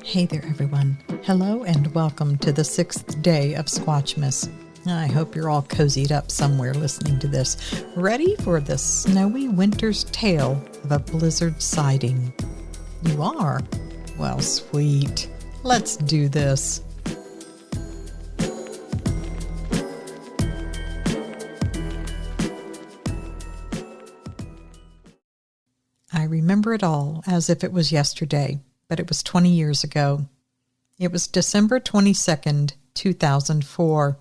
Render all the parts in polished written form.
Hey there, everyone. Hello and welcome to the 6th day of Squatchmas. I hope you're all cozied up somewhere listening to this, ready for the snowy winter's tale of a blizzard sighting. You are? Well, sweet. Let's do this. I remember it all as if it was yesterday, but it was 20 years ago. It was December 22nd, 2004.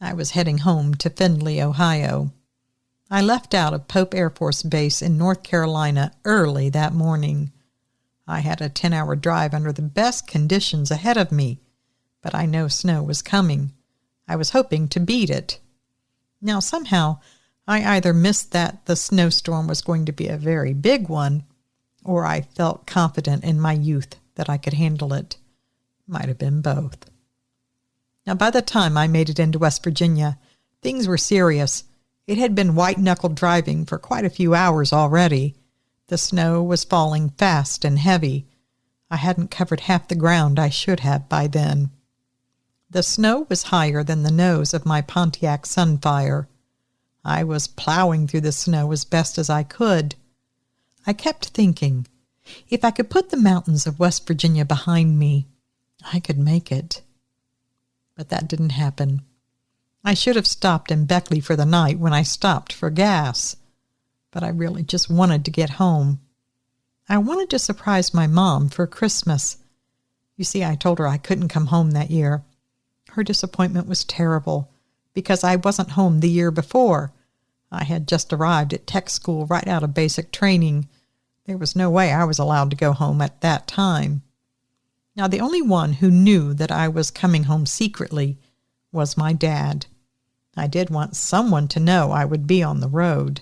I was heading home to Findlay, Ohio. I left out of Pope Air Force Base in North Carolina early that morning. I had a 10-hour drive under the best conditions ahead of me, but I know snow was coming. I was hoping to beat it. Now, somehow, I either missed that the snowstorm was going to be a very big one, or I felt confident in my youth that I could handle it. Might have been both. Now, by the time I made it into West Virginia, things were serious. It had been white-knuckle driving for quite a few hours already. The snow was falling fast and heavy. I hadn't covered half the ground I should have by then. The snow was higher than the nose of my Pontiac Sunfire. I was plowing through the snow as best as I could. I kept thinking, if I could put the mountains of West Virginia behind me, I could make it. But that didn't happen. I should have stopped in Beckley for the night when I stopped for gas. But I really just wanted to get home. I wanted to surprise my mom for Christmas. You see, I told her I couldn't come home that year. Her disappointment was terrible, because I wasn't home the year before. I had just arrived at tech school right out of basic training. There was no way I was allowed to go home at that time. Now, the only one who knew that I was coming home secretly was my dad. I did want someone to know I would be on the road.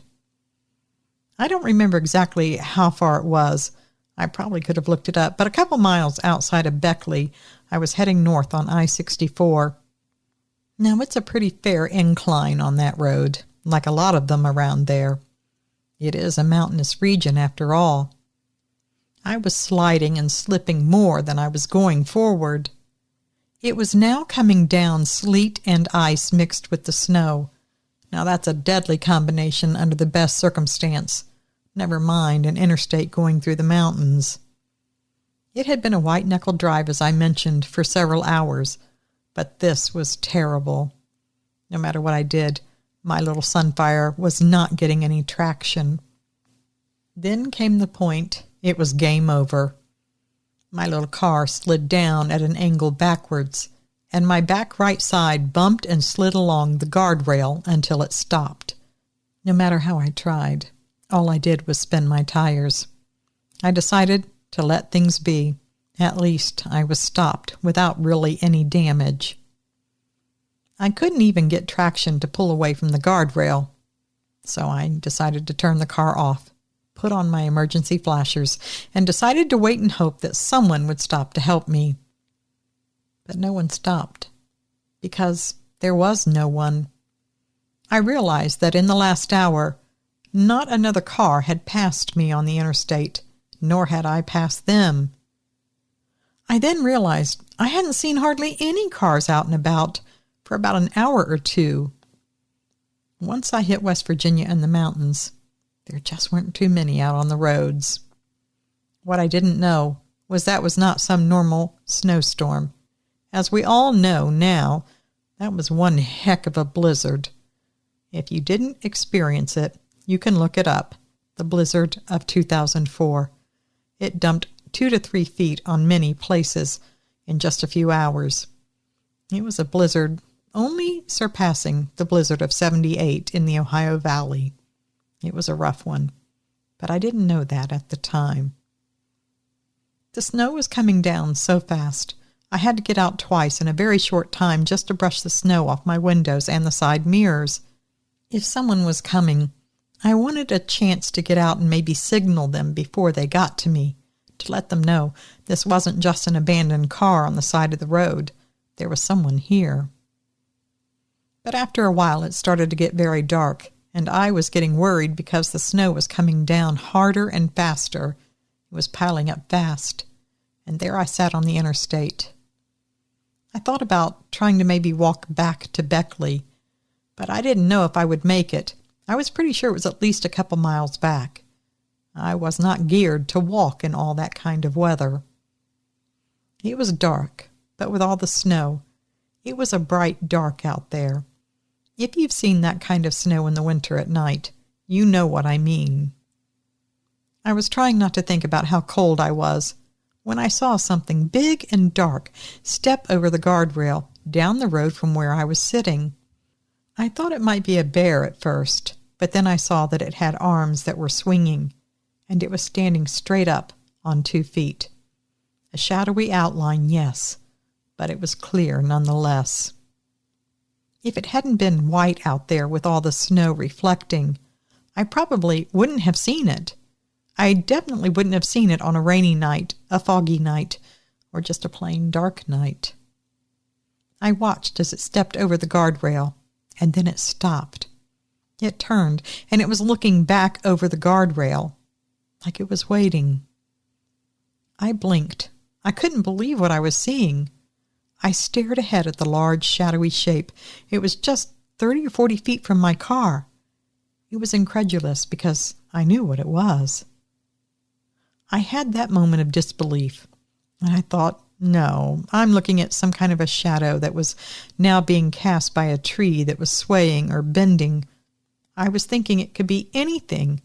I don't remember exactly how far it was. I probably could have looked it up, but a couple miles outside of Beckley, I was heading north on I-64. Now, it's a pretty fair incline on that road, like a lot of them around there. It is a mountainous region after all. I was sliding and slipping more than I was going forward. It was now coming down sleet and ice mixed with the snow. Now that's a deadly combination under the best circumstance. Never mind an interstate going through the mountains. It had been a white-knuckle drive, as I mentioned, for several hours, but this was terrible. No matter what I did, my little Sunfire was not getting any traction. Then came the point. It was game over. My little car slid down at an angle backwards, and my back right side bumped and slid along the guardrail until it stopped. No matter how I tried, all I did was spin my tires. I decided to let things be. At least I was stopped without really any damage. I couldn't even get traction to pull away from the guardrail, so I decided to turn the car off, put on my emergency flashers, and decided to wait and hope that someone would stop to help me. But no one stopped, because there was no one. I realized that in the last hour, not another car had passed me on the interstate, nor had I passed them. I then realized I hadn't seen hardly any cars out and about for about an hour or two. Once I hit West Virginia and the mountains, there just weren't too many out on the roads. What I didn't know was that was not some normal snowstorm. As we all know now, that was one heck of a blizzard. If you didn't experience it, you can look it up. The blizzard of 2004. It dumped 2 to 3 feet on many places in just a few hours. It was a blizzard only surpassing the blizzard of 78 in the Ohio Valley. It was a rough one, but I didn't know that at the time. The snow was coming down so fast, I had to get out twice in a very short time just to brush the snow off my windows and the side mirrors. If someone was coming, I wanted a chance to get out and maybe signal them before they got to me, to let them know this wasn't just an abandoned car on the side of the road. There was someone here. But after a while it started to get very dark, and I was getting worried because the snow was coming down harder and faster. It was piling up fast, and there I sat on the interstate. I thought about trying to maybe walk back to Beckley, but I didn't know if I would make it. I was pretty sure it was at least a couple miles back. I was not geared to walk in all that kind of weather. It was dark, but with all the snow, it was a bright dark out there. If you've seen that kind of snow in the winter at night, you know what I mean. I was trying not to think about how cold I was when I saw something big and dark step over the guardrail down the road from where I was sitting. I thought it might be a bear at first, but then I saw that it had arms that were swinging, and it was standing straight up on 2 feet. A shadowy outline, yes, but it was clear nonetheless. If it hadn't been white out there with all the snow reflecting, I probably wouldn't have seen it. I definitely wouldn't have seen it on a rainy night, a foggy night, or just a plain dark night. I watched as it stepped over the guardrail, and then it stopped. It turned, and it was looking back over the guardrail, like it was waiting. I blinked. I couldn't believe what I was seeing. I stared ahead at the large, shadowy shape. It was just 30 or 40 feet from my car. It was incredulous because I knew what it was. I had that moment of disbelief, and I thought, no, I'm looking at some kind of a shadow that was now being cast by a tree that was swaying or bending. I was thinking it could be anything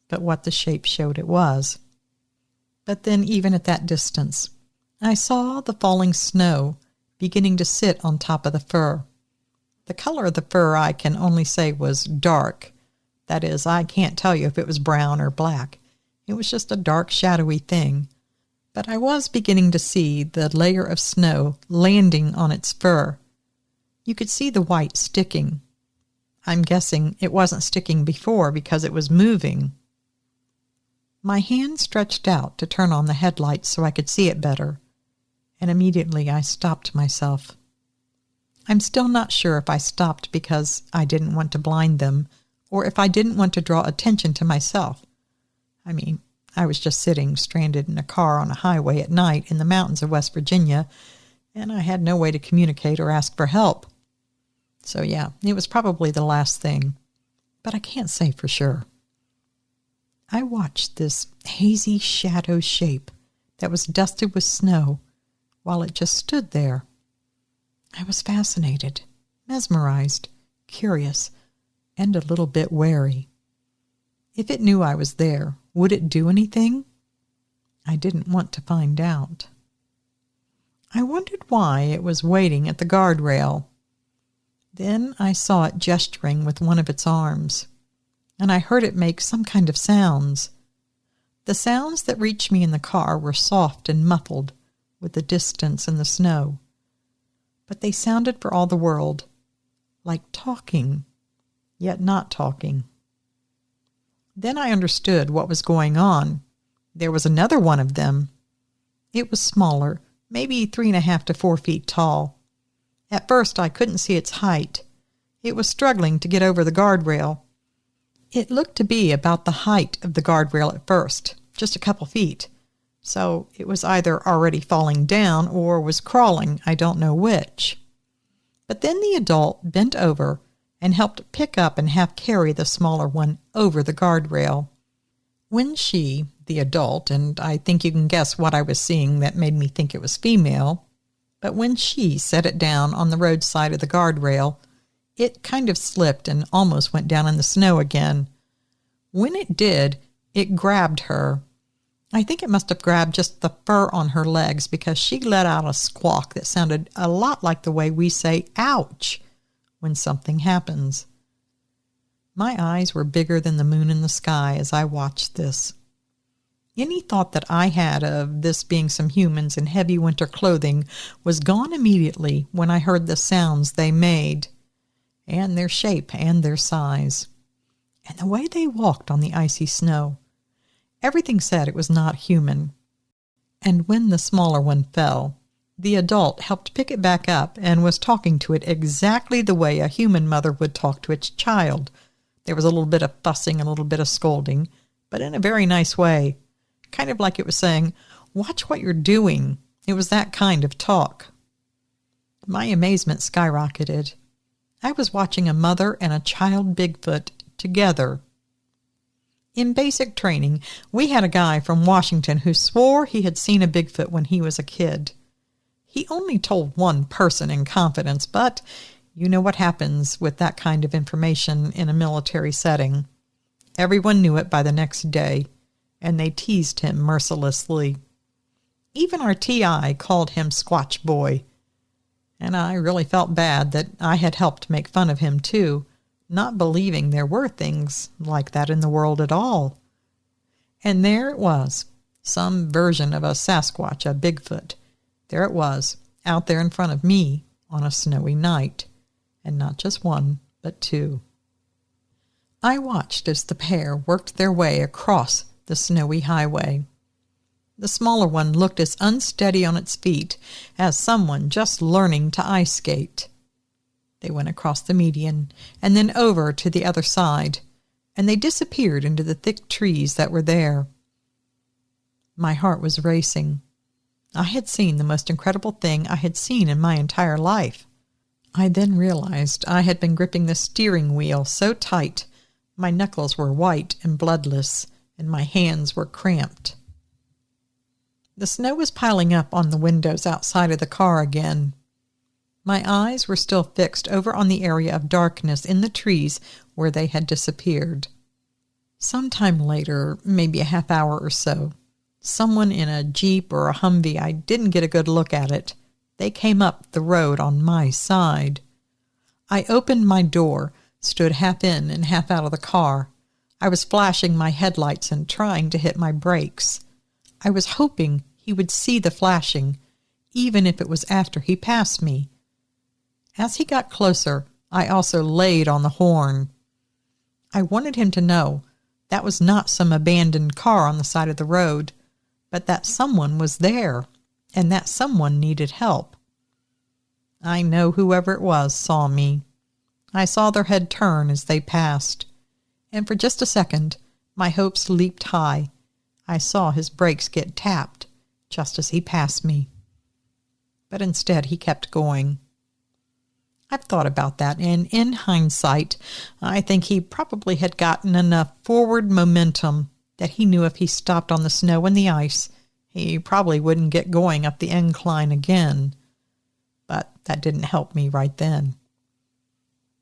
but what the shape showed it was. But then, even at that distance, I saw the falling snow beginning to sit on top of the fur. The color of the fur I can only say was dark. That is, I can't tell you if it was brown or black. It was just a dark, shadowy thing. But I was beginning to see the layer of snow landing on its fur. You could see the white sticking. I'm guessing it wasn't sticking before because it was moving. My hand stretched out to turn on the headlights so I could see it better, and immediately I stopped myself. I'm still not sure if I stopped because I didn't want to blind them, or if I didn't want to draw attention to myself. I mean, I was just sitting stranded in a car on a highway at night in the mountains of West Virginia, and I had no way to communicate or ask for help. So yeah, it was probably the last thing, but I can't say for sure. I watched this hazy shadow shape that was dusted with snow while it just stood there. I was fascinated, mesmerized, curious, and a little bit wary. If it knew I was there, would it do anything? I didn't want to find out. I wondered why it was waiting at the guardrail. Then I saw it gesturing with one of its arms, and I heard it make some kind of sounds. The sounds that reached me in the car were soft and muffled with the distance and the snow, but they sounded for all the world like talking, yet not talking. Then I understood what was going on. There was another one of them. It was smaller, maybe 3.5 to 4 feet tall. At first I couldn't see its height. It was struggling to get over the guardrail. It looked to be about the height of the guardrail at first, just a couple feet. So it was either already falling down or was crawling, I don't know which. But then the adult bent over and helped pick up and half carry the smaller one over the guardrail. When she, the adult, and I think you can guess what I was seeing that made me think it was female, but when she set it down on the roadside of the guardrail, it kind of slipped and almost went down in the snow again. When it did, it grabbed her. I think it must have grabbed just the fur on her legs because she let out a squawk that sounded a lot like the way we say ouch when something happens. My eyes were bigger than the moon in the sky as I watched this. Any thought that I had of this being some humans in heavy winter clothing was gone immediately when I heard the sounds they made, and their shape and their size, and the way they walked on the icy snow. Everything said it was not human. And when the smaller one fell, the adult helped pick it back up and was talking to it exactly the way a human mother would talk to its child. There was a little bit of fussing, a little bit of scolding, but in a very nice way. Kind of like it was saying, "Watch what you're doing." It was that kind of talk. My amazement skyrocketed. I was watching a mother and a child Bigfoot together. In basic training, we had a guy from Washington who swore he had seen a Bigfoot when he was a kid. He only told one person in confidence, but you know what happens with that kind of information in a military setting. Everyone knew it by the next day, and they teased him mercilessly. Even our TI called him Squatch Boy, and I really felt bad that I had helped make fun of him too, not believing there were things like that in the world at all. And there it was, some version of a Sasquatch, a Bigfoot. There it was, out there in front of me on a snowy night, and not just one, but two. I watched as the pair worked their way across the snowy highway. The smaller one looked as unsteady on its feet as someone just learning to ice skate. They went across the median and then over to the other side, and they disappeared into the thick trees that were there. My heart was racing. I had seen the most incredible thing I had seen in my entire life. I then realized I had been gripping the steering wheel so tight, my knuckles were white and bloodless, and my hands were cramped. The snow was piling up on the windows outside of the car again. My eyes were still fixed over on the area of darkness in the trees where they had disappeared. Sometime later, maybe a half hour or so, someone in a Jeep or a Humvee, I didn't get a good look at it, they came up the road on my side. I opened my door, stood half in and half out of the car. I was flashing my headlights and trying to hit my brakes. I was hoping he would see the flashing, even if it was after he passed me. As he got closer, I also laid on the horn. I wanted him to know that was not some abandoned car on the side of the road, but that someone was there, and that someone needed help. I know whoever it was saw me. I saw their head turn as they passed, and for just a second, my hopes leaped high. I saw his brakes get tapped just as he passed me. But instead, he kept going. I've thought about that, and in hindsight, I think he probably had gotten enough forward momentum that he knew if he stopped on the snow and the ice, he probably wouldn't get going up the incline again. But that didn't help me right then.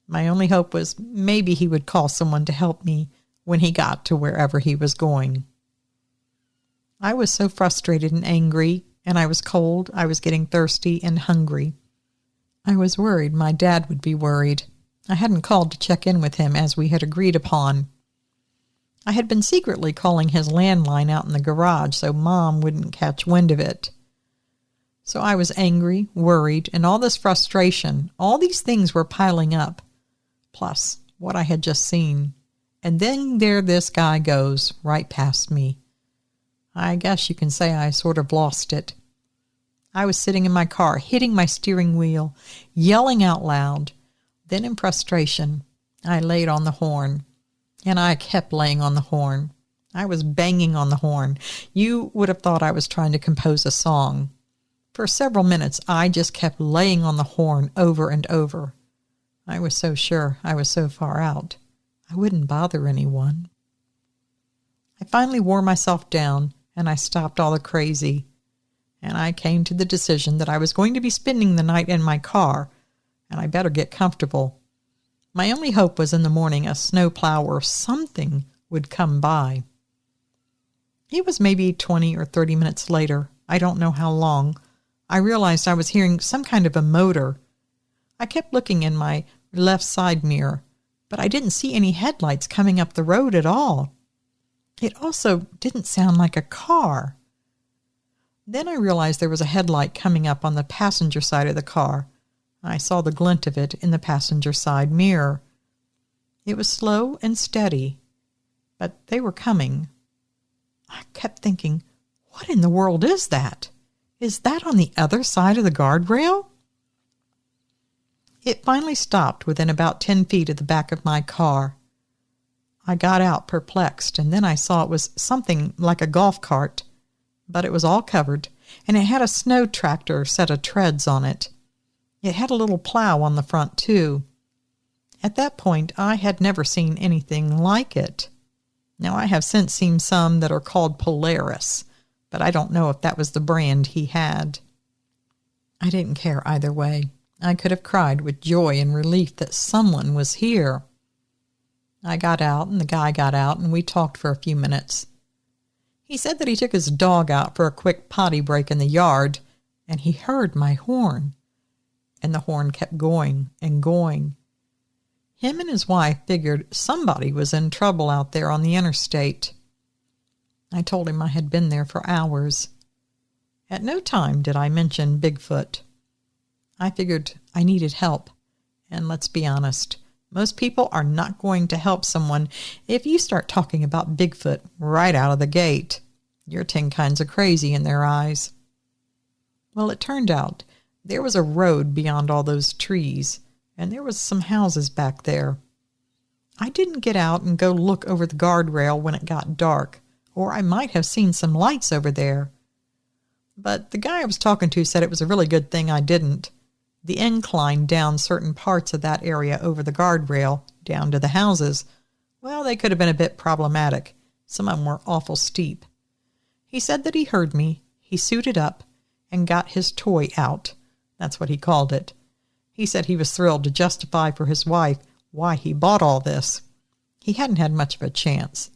My only hope was maybe he would call someone to help me when he got to wherever he was going. I was so frustrated and angry, and I was cold, I was getting thirsty and hungry. I was worried my dad would be worried. I hadn't called to check in with him as we had agreed upon. I had been secretly calling his landline out in the garage so Mom wouldn't catch wind of it. So I was angry, worried, and all this frustration, all these things were piling up, plus what I had just seen. And then there this guy goes, right past me. I guess you can say I sort of lost it. I was sitting in my car, hitting my steering wheel, yelling out loud. Then in frustration, I laid on the horn. And I kept laying on the horn. I was banging on the horn. You would have thought I was trying to compose a song. For several minutes, I just kept laying on the horn over and over. I was so sure I was so far out, I wouldn't bother anyone. I finally wore myself down, and I stopped all the crazy. And I came to the decision that I was going to be spending the night in my car, and I better get comfortable. My only hope was in the morning a snowplow or something would come by. It was maybe 20 or 30 minutes later, I don't know how long, I realized I was hearing some kind of a motor. I kept looking in my left side mirror, but I didn't see any headlights coming up the road at all. It also didn't sound like a car. Then I realized there was a headlight coming up on the passenger side of the car. I saw the glint of it in the passenger side mirror. It was slow and steady, but they were coming. I kept thinking, what in the world is that? Is that on the other side of the guardrail? It finally stopped within about 10 feet of the back of my car. I got out perplexed, and then I saw it was something like a golf cart, but it was all covered, and it had a snow tractor set of treads on it. It had a little plow on the front, too. At that point, I had never seen anything like it. Now, I have since seen some that are called Polaris, but I don't know if that was the brand he had. I didn't care either way. I could have cried with joy and relief that someone was here. I got out, and the guy got out, and we talked for a few minutes. He said that he took his dog out for a quick potty break in the yard, and he heard my horn. And the horn kept going and going. Him and his wife figured somebody was in trouble out there on the interstate. I told him I had been there for hours. At no time did I mention Bigfoot. I figured I needed help, and let's be honest, most people are not going to help someone if you start talking about Bigfoot right out of the gate. You're 10 kinds of crazy in their eyes. Well, it turned out there was a road beyond all those trees, and there was some houses back there. I didn't get out and go look over the guardrail when it got dark, or I might have seen some lights over there. But the guy I was talking to said it was a really good thing I didn't. The incline down certain parts of that area over the guardrail, down to the houses, well, they could have been a bit problematic. Some of them were awful steep. He said that he heard me, he suited up, and got his toy out. That's what he called it. He said he was thrilled to justify for his wife why he bought all this. He hadn't had much of a chance.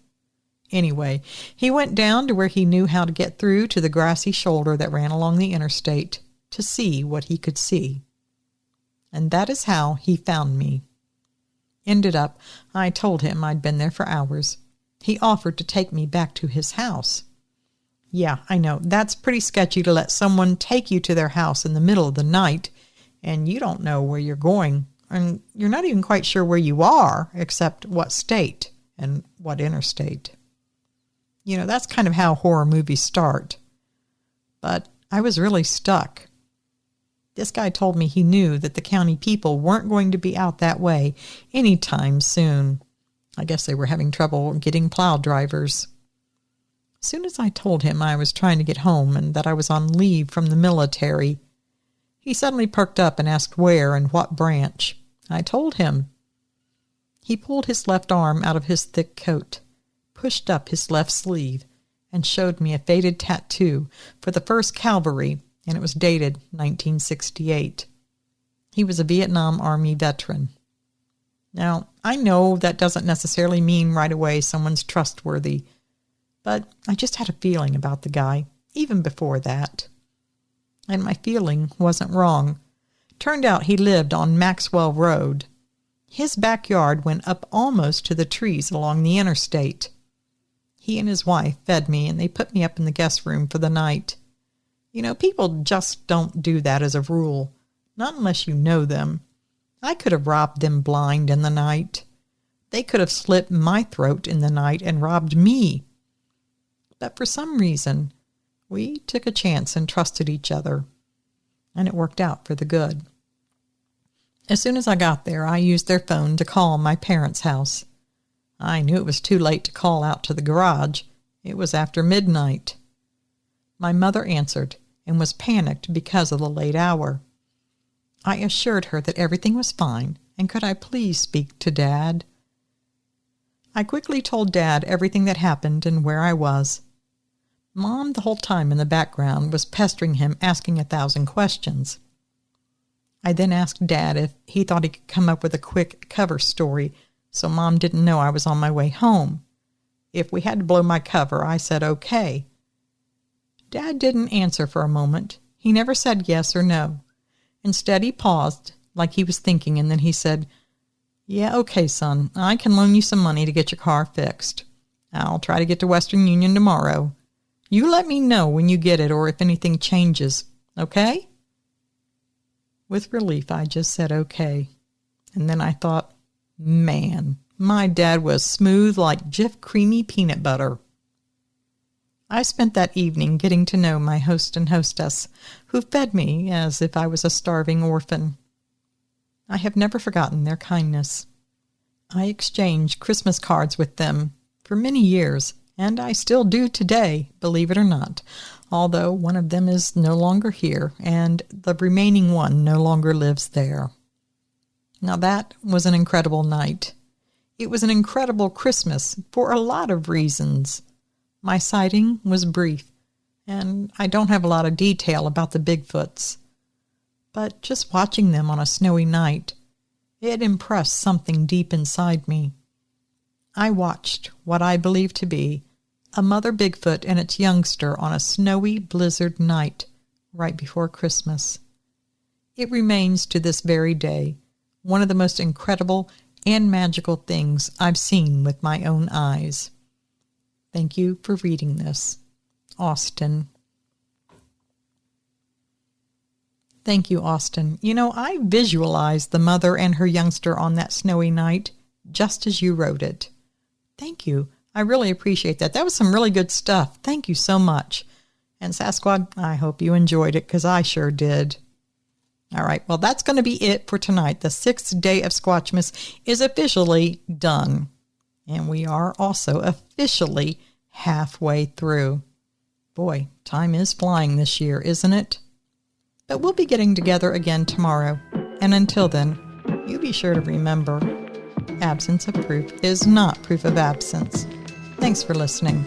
Anyway, he went down to where he knew how to get through to the grassy shoulder that ran along the interstate to see what he could see. And that is how he found me. Ended up, I told him I'd been there for hours. He offered to take me back to his house. Yeah, I know, that's pretty sketchy to let someone take you to their house in the middle of the night, and you don't know where you're going, and you're not even quite sure where you are, except what state and what interstate. You know, that's kind of how horror movies start. But I was really stuck. This guy told me he knew that the county people weren't going to be out that way anytime soon. I guess they were having trouble getting plow drivers. As soon as I told him I was trying to get home and that I was on leave from the military, he suddenly perked up and asked where and what branch. I told him. He pulled his left arm out of his thick coat, pushed up his left sleeve, and showed me a faded tattoo for the 1st Cavalry, and it was dated 1968. He was a Vietnam Army veteran. Now, I know that doesn't necessarily mean right away someone's trustworthy, but I just had a feeling about the guy, even before that. And my feeling wasn't wrong. Turned out he lived on Maxwell Road. His backyard went up almost to the trees along the interstate. He and his wife fed me, and they put me up in the guest room for the night. You know, people just don't do that as a rule, not unless you know them. I could have robbed them blind in the night. They could have slit my throat in the night and robbed me. But for some reason, we took a chance and trusted each other, and it worked out for the good. As soon as I got there, I used their phone to call my parents' house. I knew it was too late to call out to the garage. It was after midnight. My mother answered and was panicked because of the late hour. I assured her that everything was fine, and could I please speak to Dad? I quickly told Dad everything that happened and where I was. Mom, the whole time in the background, was pestering him, asking 1,000 questions. I then asked Dad if he thought he could come up with a quick cover story so Mom didn't know I was on my way home. If we had to blow my cover, I said okay. Dad didn't answer for a moment. He never said yes or no. Instead, he paused, like he was thinking, and then he said, "Yeah, okay, son, I can loan you some money to get your car fixed. I'll try to get to Western Union tomorrow. You let me know when you get it or if anything changes, okay?" With relief, I just said okay. And then I thought, man, my dad was smooth like Jif creamy peanut butter. I spent that evening getting to know my host and hostess, who fed me as if I was a starving orphan. I have never forgotten their kindness. I exchanged Christmas cards with them for many years, and I still do today, believe it or not, although one of them is no longer here, and the remaining one no longer lives there. Now that was an incredible night. It was an incredible Christmas for a lot of reasons. My sighting was brief, and I don't have a lot of detail about the Bigfoots. But just watching them on a snowy night, it impressed something deep inside me. I watched what I believe to be a mother Bigfoot and its youngster on a snowy blizzard night right before Christmas. It remains to this very day one of the most incredible and magical things I've seen with my own eyes. Thank you for reading this. Austin. Thank you, Austin. You know, I visualized the mother and her youngster on that snowy night just as you wrote it. Thank you. I really appreciate that. That was some really good stuff. Thank you so much. And Sasquatch, I hope you enjoyed it because I sure did. All right, well, that's going to be it for tonight. The 6th day of Squatchmas is officially done. And we are also officially halfway through. Boy, time is flying this year, isn't it? But we'll be getting together again tomorrow. And until then, you be sure to remember, absence of proof is not proof of absence. Thanks for listening.